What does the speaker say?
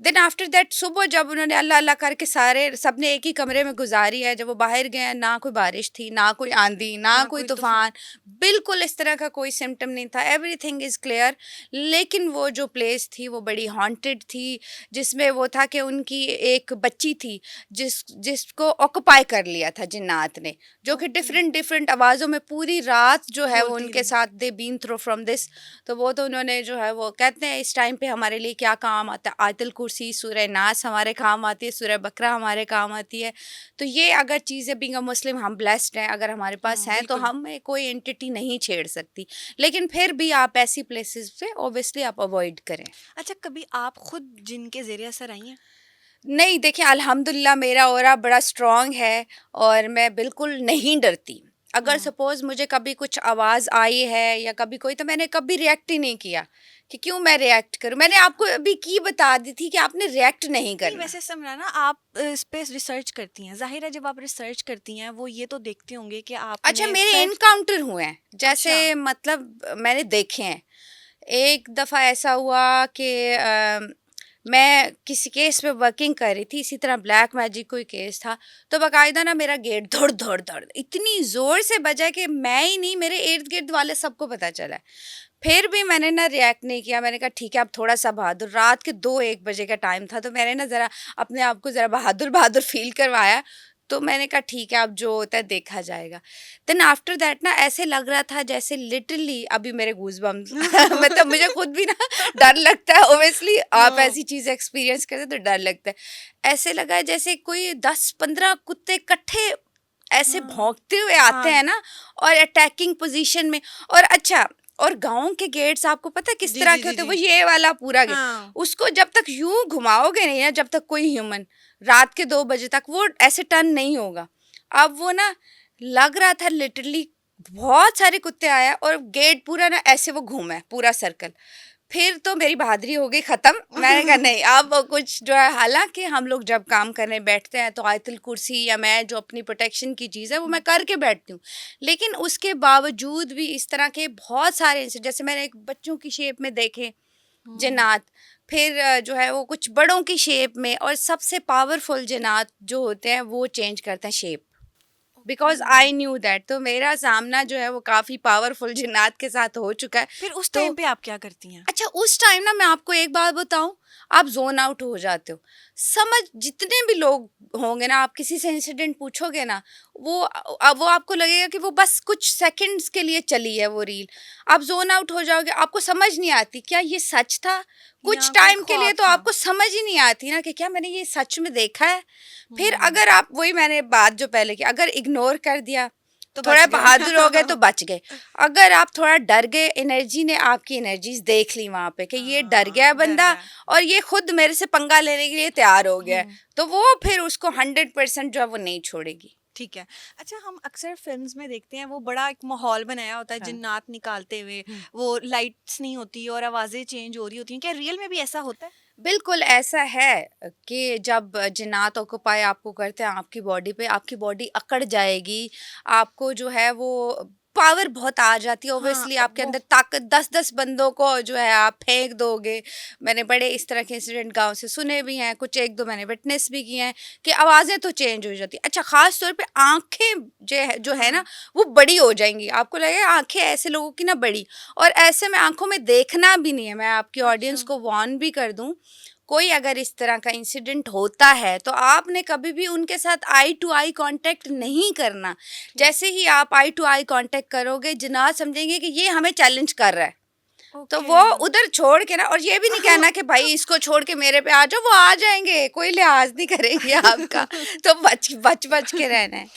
Then after that सुबह जब उन्होंने अल्लाह अल्लाह करके सारे सबने एक ही कमरे में गुजारी है, जब वो बाहर गए ना कोई बारिश थी, ना कोई आंधी, ना ना कोई कोई तूफान। तूफान, बिल्कुल इस तरह का कोई सिम्टम नहीं था, एवरीथिंग इज़ क्लियर। लेकिन वो जो प्लेस थी वो बड़ी हॉन्टेड थी, जिसमें वो था कि उनकी एक बच्ची थी जिसको ऑक्यूपाई कर लिया था जिन्नात ने, जो कि ओके। डिफरेंट डिफरेंट आवाज़ों में पूरी रात जो है वो बोलती उनके रही। साथ they been through from this. तो वो तो उन्होंने जो है वो कहते हैं इस टाइम पे हमारे लिए क्या काम आता है, आयतुल कुर्सी, सूरह नास हमारे काम आती है, सूरह बकरा हमारे काम आती है। तो ये अगर चीज़ें बीइंग अ मुस्लिम हम ब्लेस्ड हैं, अगर हमारे पास हाँ हैं तो बिल्कुल। हमें कोई एंटिटी नहीं छेड़ सकती। लेकिन फिर भी आप ऐसी प्लेसेस पे ऑब्वियसली आप अवॉइड करें। अच्छा, कभी आप खुद जिन के ज़रिए असर आई हैं? नहीं, देखिए अल्हम्दुलिल्लाह मेरा ऑरा बड़ा स्ट्रॉन्ग है और मैं बिल्कुल नहीं डरती। अगर हाँ। सपोज़ मुझे कभी कुछ आवाज़ आई है या कभी कोई, तो मैंने कभी रिएक्ट ही नहीं किया कि क्यों मैं रिएक्ट करूँ। मैंने आपको अभी की बता दी थी कि आपने रिएक्ट नहीं नहीं, करना। वैसे समझा ना, आप इस पे रिसर्च करती हैं, ज़ाहिर है जब आप रिसर्च करती हैं वो ये तो देखते होंगे कि अच्छा, आपने मेरे फ्रेंड्स। एनकाउंटर हुए हैं, अच्छा। जैसे मतलब मैंने देखे हैं। एक दफ़ा ऐसा हुआ कि मैं किसी केस पे वर्किंग कर रही थी, इसी तरह ब्लैक मैजिक कोई केस था, तो बाकायदा ना मेरा गेट धड़ धड़ धड़ इतनी ज़ोर से बजा कि मैं ही नहीं, मेरे इर्द गिर्द वाले सबको पता चला है। फिर भी मैंने ना रिएक्ट नहीं किया, मैंने कहा ठीक है अब थोड़ा सा बहादुर, रात के 2-1 बजे का टाइम था, तो मैंने ना ज़रा अपने आप को ज़रा बहादुर बहादुर फील करवाया। तो मैंने कहा ठीक है अब जो होता है देखा जाएगा। देन आफ्टर दैट ना ऐसे लग रहा था जैसे लिटरली अभी मेरे गूज़बम्प्स मतलब मुझे खुद भी ना डर लगता है, ऑब्वियसली आप हाँ। ऐसी चीज़ें एक्सपीरियंस करते तो डर लगता है। ऐसे लगा है जैसे कोई 10-15 कुत्ते इकट्ठे ऐसे हाँ। भौंकते हुए आते हाँ। हैं ना, और अटैकिंग पोजीशन में। और अच्छा, और गाँव के गेट्स आपको पता है किस जी तरह जी के जी होते हैं, जी। वो ये वाला पूरा गेट, हाँ। उसको जब तक यूँ घुमाओगे नहीं ना, जब तक कोई ह्यूमन रात के 2 बजे तक वो ऐसे टर्न नहीं होगा। अब वो ना लग रहा था लिटरली बहुत सारे कुत्ते आया और गेट पूरा ना ऐसे वो घूमा है पूरा सर्कल। फिर तो मेरी बहादुरी हो गई ख़त्म। मैंने कहा नहीं अब कुछ जो है, हालाँकि हम लोग जब काम करने बैठते हैं तो आयतुल कुर्सी या मैं जो अपनी प्रोटेक्शन की चीज़ है वो मैं करके बैठती हूँ। लेकिन उसके बावजूद भी इस तरह के बहुत सारे इंसिडेंट, जैसे मैंने एक बच्चों की शेप में देखे हम्म। जिन्नात, फिर जो है वो कुछ बड़ों की शेप में, और सबसे पावरफुल जिन्नात जो होते हैं वो चेंज करते हैं shape. Okay. Because I knew that, तो मेरा सामना जो है वो काफ़ी पावरफुल जिन्नात के साथ हो चुका है। फिर उस तो टाइम पे आप क्या करती हैं? अच्छा, उस टाइम ना मैं आपको एक बात बताऊँ, आप ज़ोन आउट हो जाते हो। समझ जितने भी लोग होंगे ना, आप किसी से इंसिडेंट पूछोगे ना, वो आपको लगेगा कि वो बस कुछ सेकंड्स के लिए चली है वो रील। आप ज़ोन आउट हो जाओगे, आपको समझ नहीं आती क्या ये सच था? कुछ या कोई टाइम के लिए ख्वाब तो था? आपको समझ ही नहीं आती ना कि क्या मैंने ये सच में देखा है? फिर हम्म। अगर आप, वही मैंने बात जो पहले की, अगर इग्नोर कर दिया, तो थोड़ा बच गए। बहादुर हो गए तो बच गए। अगर आप थोड़ा डर गए, एनर्जी ने आपकी एनर्जीज़ देख ली वहाँ पे कि ये डर गया है हाँ, डर बंदा रहा है। और ये खुद मेरे से पंगा लेने के लिए तैयार हो गया है, हम्म। तो वो फिर उसको 100% जो है वो नहीं छोड़ेगी। ठीक है। अच्छा, हम अक्सर फ़िल्म्स में देखते हैं वो बड़ा एक माहौल बनाया होता है हाँ। जिन्नात निकालते हुए, हुँ। वो लाइट्स नहीं होती और आवाज़ें चेंज हो रही होती हैं। क्या रियल में भी ऐसा होता है? बिल्कुल ऐसा है कि जब जिन्नात ऑक्यूपाई आपको करते हैं आपकी बॉडी पे, आपकी बॉडी अकड़ जाएगी, आपको जो है वो पावर बहुत आ जाती है, हाँ, ऑब्वियसली अब आपके वो। अंदर ताकत, 10-10 बंदों को जो है आप फेंक दोगे। मैंने बड़े इस तरह के इंसिडेंट गाँव से सुने भी हैं, कुछ 1-2 मैंने विटनेस भी किए हैं कि आवाज़ें तो चेंज हो जाती हैं। अच्छा, ख़ास तौर पे आँखें जो है ना, हाँ। वो बड़ी हो जाएँगी, आपको लगेगा आँखें ऐसे लोगों की ना बड़ी, और ऐसे में आँखों में देखना भी नहीं है। मैं आपकी अच्छा। ऑडियंस को वार्न भी कर दूँ, कोई अगर इस तरह का इंसिडेंट होता है तो आपने कभी भी उनके साथ आई टू आई कांटेक्ट नहीं करना। ठीक। जैसे ही आप आई टू आई कांटेक्ट करोगे, जिन्नात समझेंगे कि ये हमें चैलेंज कर रहा है, तो ओके। वो उधर छोड़ के ना, और ये भी नहीं कहना कि भाई इसको छोड़ के मेरे पे आ जाओ, वो आ जाएंगे, कोई लिहाज नहीं करेंगे आपका। तो बच बच बच के रहना है।